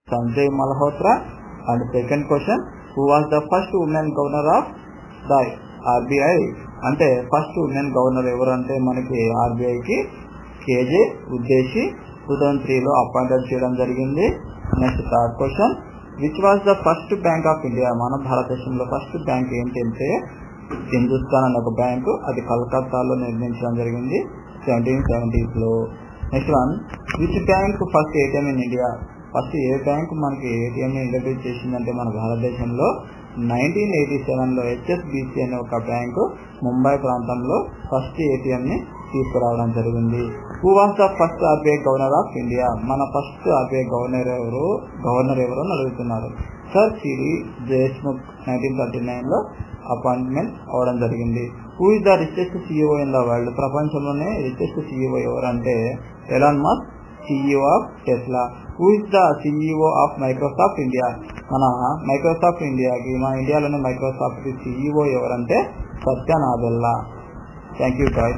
Sanjay Malhotra. And second question, who was the first woman governor of the RBI? అంటే first women governor ఎవరు అంటే మనకి ఆర్బీఐకి KJ ఉద్దేశి 2003లో appointed చేయడం జరిగింది. Next third question, which was the first bank of India? మన భారతదేశంలో first bank ఏంటంటే హిందుస్థాన్ అనే ఒక బ్యాంకు, అది కలకత్తాలో నిర్మించడం జరిగింది 1770s. Next one, which bank first ATM in India? First A bank మనకి ఏటీఎంని ఇంట్రడ్యూస్ చేసిందంటే మన భారతదేశంలో 1987లో హెచ్ఎస్బిసి అనే ఒక బ్యాంకు ముంబై ప్రాంతంలో ఫస్ట్ ఏటీఎంని తీసుకురావడం జరిగింది. Who was the first RBI governor of India? మన ఫస్ట్ ఆర్బీఐ గవర్నర్ ఎవరు అని అడుగుతున్నారు. సర్ సిరి దేశ్ముఖ్ 1939లో అపాయింట్మెంట్ అవడం జరిగింది. Who is the richest CEO in the world? ప్రపంచంలోనే రిచెస్ట్ సిఇఓ ఎవరంటే Elon Musk, CEO of Tesla. Who is the CEO of Microsoft India? మన మైక్రోసాఫ్ట్ ఇండియాకి, మన ఇండియాలోనే మైక్రోసాఫ్ట్ సిఇఓ ఎవరంటే Satya Nadella. Thank you guys.